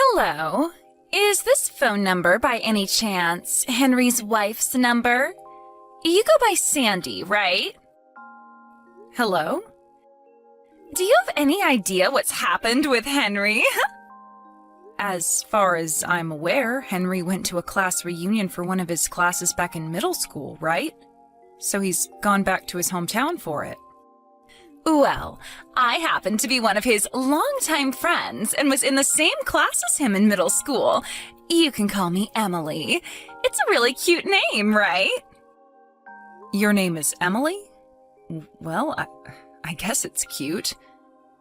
Hello. Is this phone number by any chance Henry's wife's number? You go by Sandy, right? Hello? Do you have any idea what's happened with Henry? As far as I'm aware, Henry went to a class reunion for one of his classes back in middle school, right? So he's gone back to his hometown for it. Well, I happen to be one of his longtime friends and was in the same class as him in middle school. You can call me Emily. It's a really cute name, right? Your name is Emily? Well, I guess it's cute.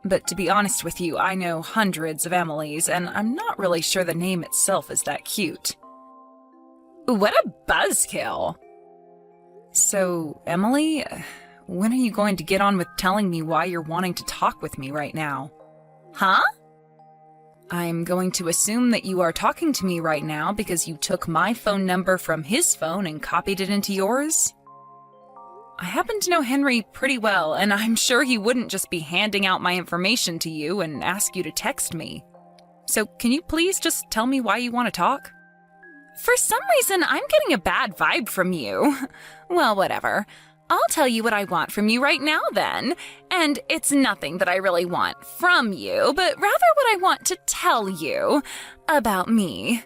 But to be honest with you, I know hundreds of Emilys, and I'm not really sure the name itself is that cute. What a buzzkill! So, Emily, when are you going to get on with telling me why you're wanting to talk with me right now? Huh? I'm going to assume that you are talking to me right now because you took my phone number from his phone and copied it into yours? I happen to know Henry pretty well, and I'm sure he wouldn't just be handing out my information to you and ask you to text me. So can you please just tell me why you want to talk? For some reason, I'm getting a bad vibe from you. Well, whatever. I'll tell you what I want from you right now then. And it's nothing that I really want from you, but rather what I want to tell you about me.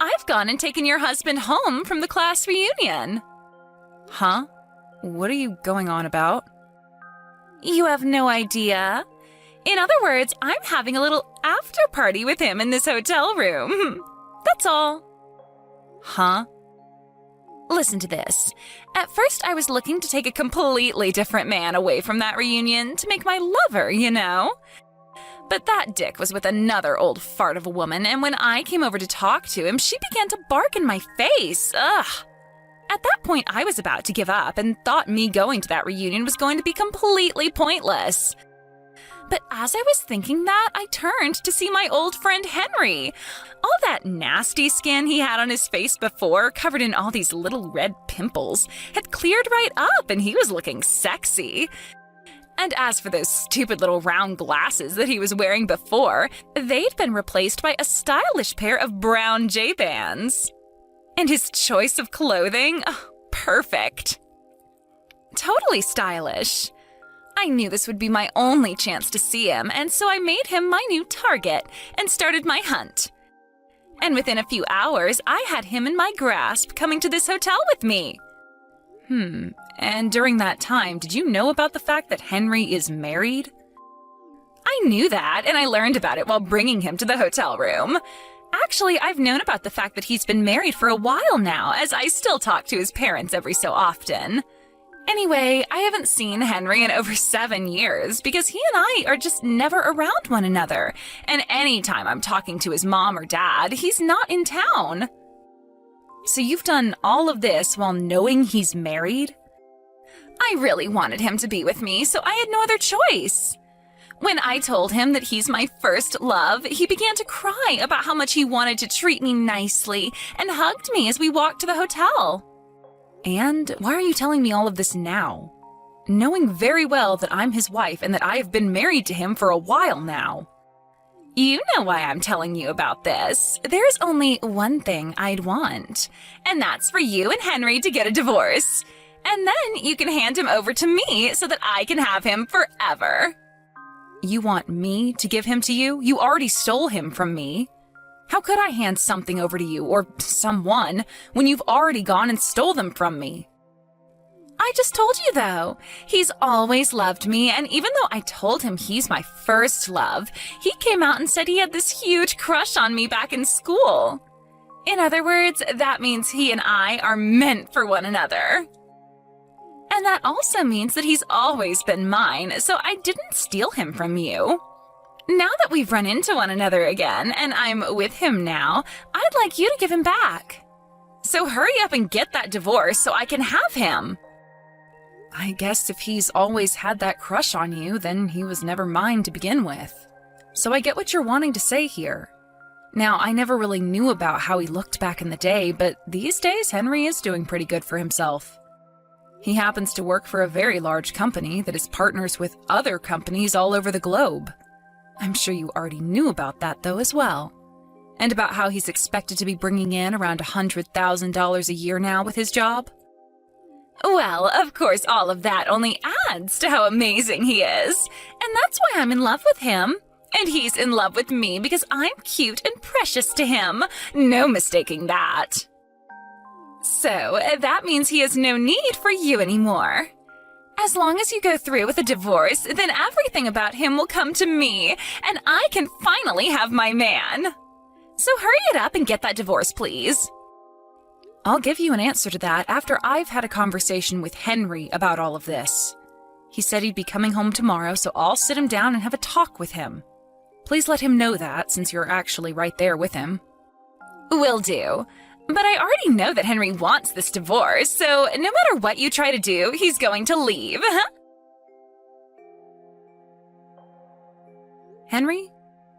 I've gone and taken your husband home from the class reunion. Huh? What are you going on about? You have no idea. In other words, I'm having a little after party with him in this hotel room. That's all. Huh? Listen to this. At first, I was looking to take a completely different man away from that reunion to make my lover, you know? But that dick was with another old fart of a woman, and when I came over to talk to him, she began to bark in my face. Ugh. At that point, I was about to give up and thought me going to that reunion was going to be completely pointless. But as I was thinking that, I turned to see my old friend Henry. All that nasty skin he had on his face before, covered in all these little red pimples, had cleared right up and he was looking sexy. And as for those stupid little round glasses that he was wearing before, they'd been replaced by a stylish pair of brown J-bands. And his choice of clothing? Oh, perfect. Totally stylish. I knew this would be my only chance to see him, and so I made him my new target and started my hunt. And within a few hours, I had him in my grasp coming to this hotel with me. And during that time, did you know about the fact that Henry is married? I knew that, and I learned about it while bringing him to the hotel room. Actually, I've known about the fact that he's been married for a while now, as I still talk to his parents every so often. Anyway, I haven't seen Henry in over 7 years because he and I are just never around one another. And anytime I'm talking to his mom or dad, he's not in town. So you've done all of this while knowing he's married? I really wanted him to be with me, so I had no other choice. When I told him that he's my first love, he began to cry about how much he wanted to treat me nicely and hugged me as we walked to the hotel. And why are you telling me all of this now? Knowing very well that I'm his wife and that I have been married to him for a while now. You know why I'm telling you about this. There's only one thing I'd want, and that's for you and Henry to get a divorce. And then you can hand him over to me so that I can have him forever. You want me to give him to you? You already stole him from me. How could I hand something over to you, or someone, when you've already gone and stole them from me? I just told you, though. He's always loved me, and even though I told him he's my first love, he came out and said he had this huge crush on me back in school. In other words, that means he and I are meant for one another. And that also means that he's always been mine, so I didn't steal him from you. Now that we've run into one another again, and I'm with him now, I'd like you to give him back. So hurry up and get that divorce so I can have him. I guess if he's always had that crush on you, then he was never mine to begin with. So I get what you're wanting to say here. Now, I never really knew about how he looked back in the day, but these days Henry is doing pretty good for himself. He happens to work for a very large company that is partners with other companies all over the globe. I'm sure you already knew about that, though, as well. And about how he's expected to be bringing in around $100,000 a year now with his job? Well, of course, all of that only adds to how amazing he is. And that's why I'm in love with him. And he's in love with me because I'm cute and precious to him. No mistaking that. So, that means he has no need for you anymore. As long as you go through with a divorce, then everything about him will come to me, and I can finally have my man. So hurry it up and get that divorce, please. I'll give you an answer to that after I've had a conversation with Henry about all of this. He said he'd be coming home tomorrow, so I'll sit him down and have a talk with him. Please let him know that, since you're actually right there with him. Will do. But I already know that Henry wants this divorce, so no matter what you try to do, he's going to leave. Henry,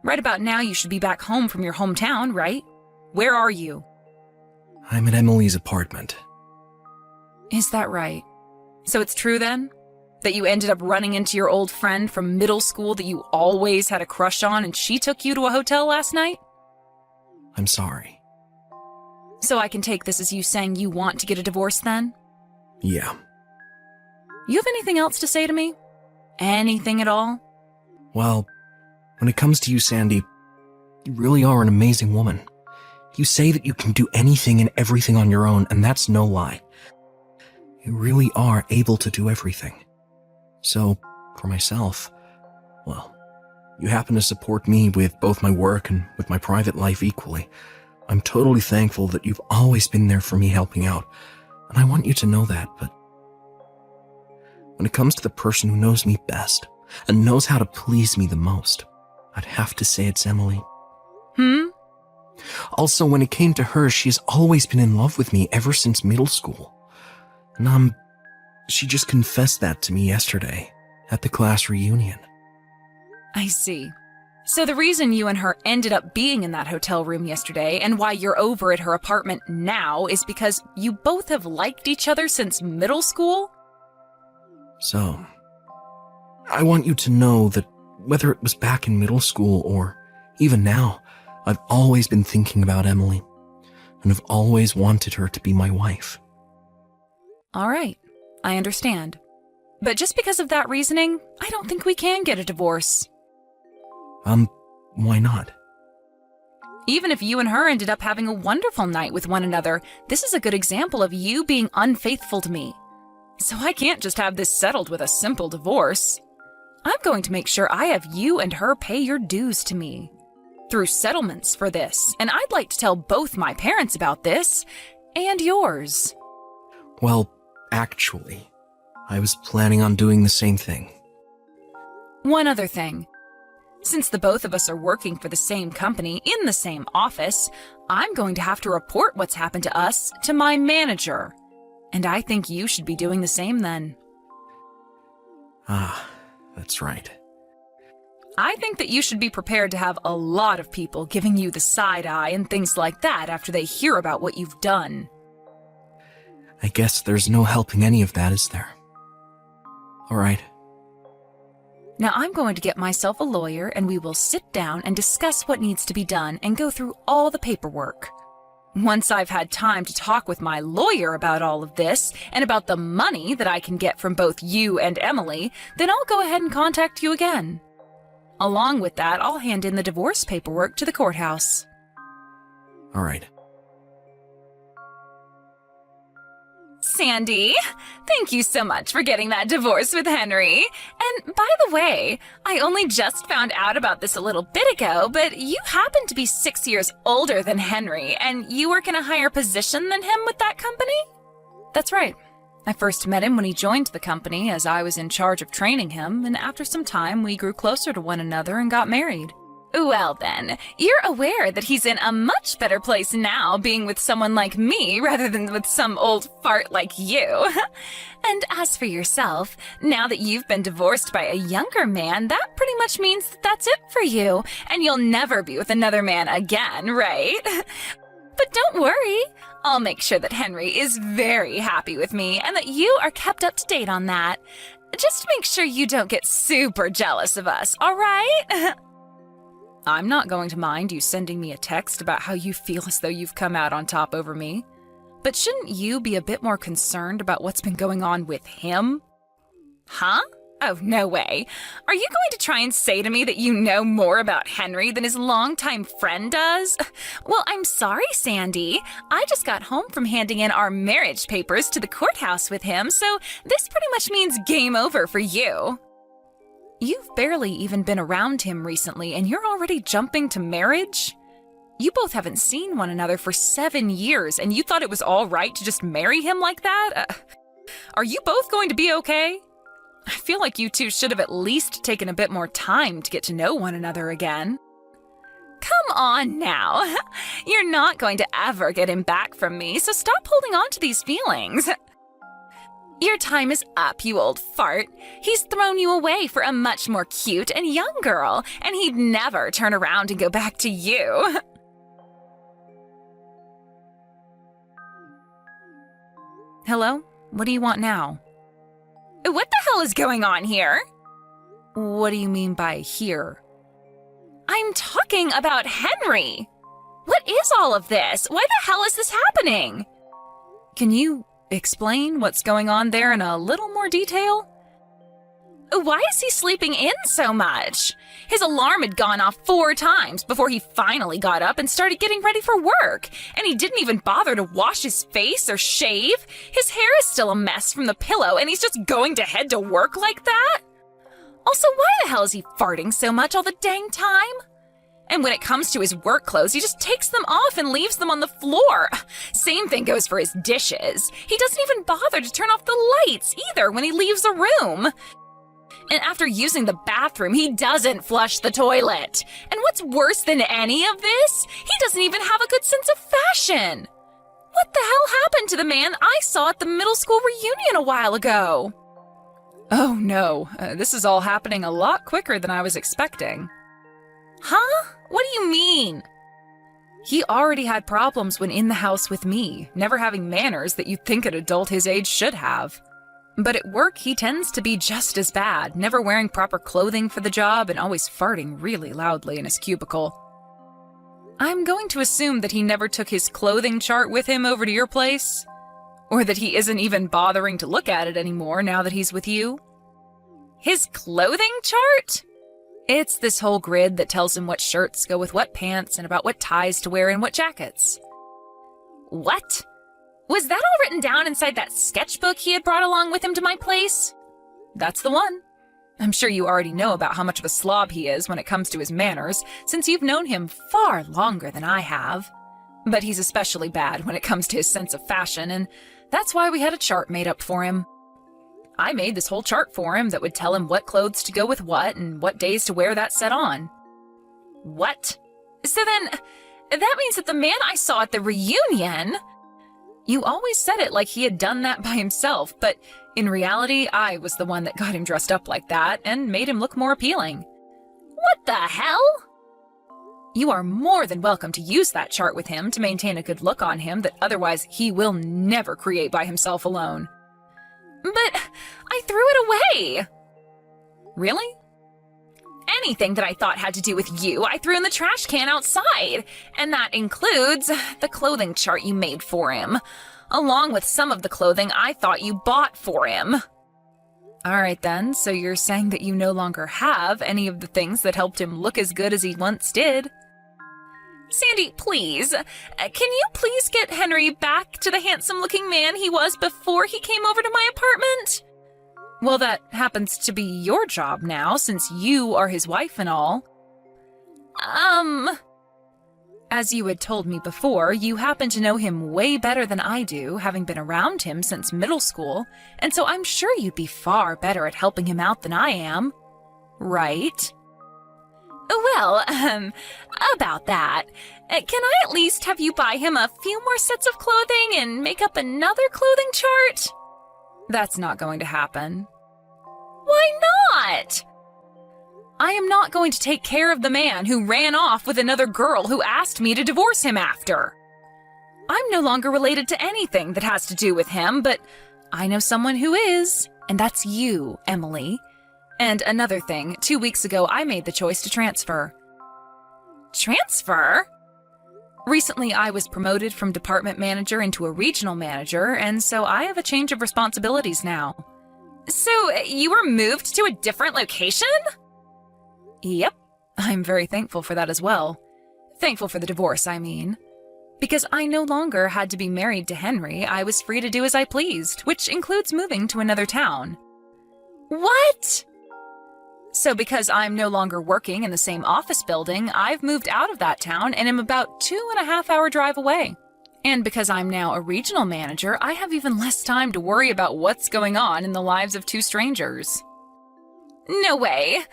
right about now you should be back home from your hometown, right? Where are you? I'm at Emily's apartment. Is that right? So it's true then? That you ended up running into your old friend from middle school that you always had a crush on and she took you to a hotel last night? I'm sorry. So I can take this as you saying you want to get a divorce then? Yeah. You have anything else to say to me? Anything at all? Well, when it comes to you, Sandy, you really are an amazing woman. You say that you can do anything and everything on your own, and that's no lie. You really are able to do everything. So, for myself, well, you happen to support me with both my work and with my private life equally. I'm totally thankful that you've always been there for me helping out, and I want you to know that, but when it comes to the person who knows me best and knows how to please me the most, I'd have to say it's Emily. Also, when it came to her, she has always been in love with me ever since middle school. And she just confessed that to me yesterday at the class reunion. I see. So the reason you and her ended up being in that hotel room yesterday and why you're over at her apartment now is because you both have liked each other since middle school? So, I want you to know that whether it was back in middle school or even now, I've always been thinking about Emily, and have always wanted her to be my wife. All right, I understand. But just because of that reasoning, I don't think we can get a divorce. Why not? Even if you and her ended up having a wonderful night with one another, this is a good example of you being unfaithful to me. So I can't just have this settled with a simple divorce. I'm going to make sure I have you and her pay your dues to me through settlements for this, and I'd like to tell both my parents about this and yours. Well, actually, I was planning on doing the same thing. One other thing. Since the both of us are working for the same company in the same office, I'm going to have to report what's happened to us to my manager. And I think you should be doing the same then. That's right. I think that you should be prepared to have a lot of people giving you the side eye and things like that after they hear about what you've done. I guess there's no helping any of that, is there? All right. Now I'm going to get myself a lawyer and we will sit down and discuss what needs to be done and go through all the paperwork. Once I've had time to talk with my lawyer about all of this and about the money that I can get from both you and Emily, then I'll go ahead and contact you again. Along with that, I'll hand in the divorce paperwork to the courthouse. All right. Sandy, thank you so much for getting that divorce with Henry. And by the way, I only just found out about this a little bit ago, but you happen to be 6 years older than Henry, and you work in a higher position than him with that company? That's right. I first met him when he joined the company, as I was in charge of training him, and after some time we grew closer to one another and got married. Well then, you're aware that he's in a much better place now being with someone like me rather than with some old fart like you. And as for yourself, now that you've been divorced by a younger man, that pretty much means that that's it for you, and you'll never be with another man again, right? But don't worry, I'll make sure that Henry is very happy with me and that you are kept up to date on that. Just make sure you don't get super jealous of us, all right? I'm not going to mind you sending me a text about how you feel as though you've come out on top over me. But shouldn't you be a bit more concerned about what's been going on with him? Huh? Oh, no way. Are you going to try and say to me that you know more about Henry than his longtime friend does? Well, I'm sorry, Sandy. I just got home from handing in our marriage papers to the courthouse with him, so this pretty much means game over for you. You've barely even been around him recently, and you're already jumping to marriage? You both haven't seen one another for 7 years, and you thought it was all right to just marry him like that? Are you both going to be okay? I feel like you two should have at least taken a bit more time to get to know one another again. Come on now. You're not going to ever get him back from me, so stop holding on to these feelings. Your time is up, you old fart. He's thrown you away for a much more cute and young girl, and he'd never turn around and go back to you. Hello? What do you want now? What the hell is going on here? What do you mean by here? I'm talking about Henry. What is all of this? Why the hell is this happening? Can you explain what's going on there in a little more detail? Why is he sleeping in so much? His alarm had gone off 4 times before he finally got up and started getting ready for work, and he didn't even bother to wash his face or shave. His hair is still a mess from the pillow, and he's just going to head to work like that? Also, why the hell is he farting so much all the dang time? And when it comes to his work clothes, he just takes them off and leaves them on the floor. Same thing goes for his dishes. He doesn't even bother to turn off the lights either when he leaves a room. And after using the bathroom, he doesn't flush the toilet. And what's worse than any of this? He doesn't even have a good sense of fashion. What the hell happened to the man I saw at the middle school reunion a while ago? Oh no, this is all happening a lot quicker than I was expecting. Huh? What do you mean? He already had problems when in the house with me, never having manners that you'd think an adult his age should have. But at work, he tends to be just as bad, never wearing proper clothing for the job and always farting really loudly in his cubicle. I'm going to assume that he never took his clothing chart with him over to your place? Or that he isn't even bothering to look at it anymore now that he's with you? His clothing chart? It's this whole grid that tells him what shirts go with what pants and about what ties to wear and what jackets. What? Was that all written down inside that sketchbook he had brought along with him to my place? That's the one. I'm sure you already know about how much of a slob he is when it comes to his manners, since you've known him far longer than I have. But he's especially bad when it comes to his sense of fashion, and that's why we had a chart made up for him. I made this whole chart for him that would tell him what clothes to go with what and what days to wear that set on. What? So then, that means that the man I saw at the reunion... You always said it like he had done that by himself, but in reality, I was the one that got him dressed up like that and made him look more appealing. What the hell? You are more than welcome to use that chart with him to maintain a good look on him that otherwise he will never create by himself alone. But I threw it away. Really? Anything that I thought had to do with you, I threw in the trash can outside, and that includes the clothing chart you made for him, along with some of the clothing I thought you bought for him. All right then, so you're saying that you no longer have any of the things that helped him look as good as he once did. Sandy, please, can you please get Henry back to the handsome-looking man he was before he came over to my apartment? Well, that happens to be your job now, since you are his wife and all. As you had told me before, you happen to know him way better than I do, having been around him since middle school, and so I'm sure you'd be far better at helping him out than I am. Right? Well, about that, can I at least have you buy him a few more sets of clothing and make up another clothing chart? That's not going to happen. Why not? I am not going to take care of the man who ran off with another girl who asked me to divorce him after. I'm no longer related to anything that has to do with him, but I know someone who is, and that's you, Emily. And another thing, 2 weeks ago I made the choice to transfer. Transfer? Recently, I was promoted from department manager into a regional manager, and so I have a change of responsibilities now. So, you were moved to a different location? Yep. I'm very thankful for that as well. Thankful for the divorce, I mean. Because I no longer had to be married to Henry, I was free to do as I pleased, which includes moving to another town. What? So because I'm no longer working in the same office building, I've moved out of that town and am about 2.5-hour drive away. And because I'm now a regional manager, I have even less time to worry about what's going on in the lives of two strangers. No way.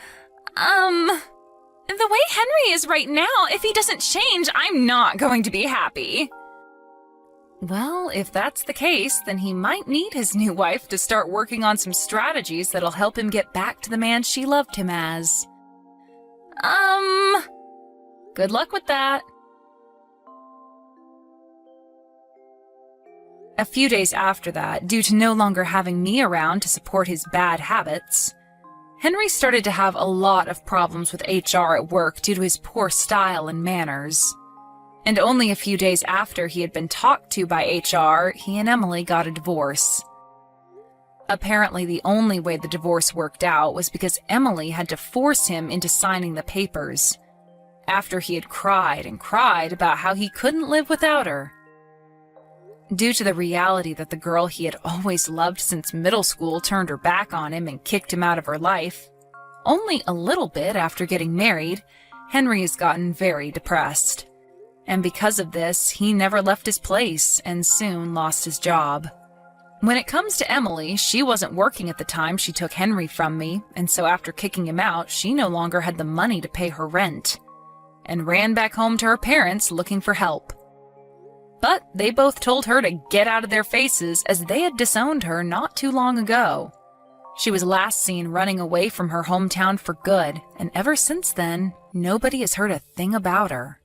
The way Henry is right now, if he doesn't change, I'm not going to be happy. Well, if that's the case, then he might need his new wife to start working on some strategies that'll help him get back to the man she loved him as. Good luck with that. A few days after that, due to no longer having me around to support his bad habits, Henry started to have a lot of problems with HR at work due to his poor style and manners. And only a few days after he had been talked to by HR, he and Emily got a divorce. Apparently, the only way the divorce worked out was because Emily had to force him into signing the papers, after he had cried and cried about how he couldn't live without her. Due to the reality that the girl he had always loved since middle school turned her back on him and kicked him out of her life, only a little bit after getting married, Henry has gotten very depressed. And because of this, he never left his place and soon lost his job. When it comes to Emily, she wasn't working at the time she took Henry from me, and so after kicking him out, she no longer had the money to pay her rent, and ran back home to her parents looking for help. But they both told her to get out of their faces as they had disowned her not too long ago. She was last seen running away from her hometown for good, and ever since then, nobody has heard a thing about her.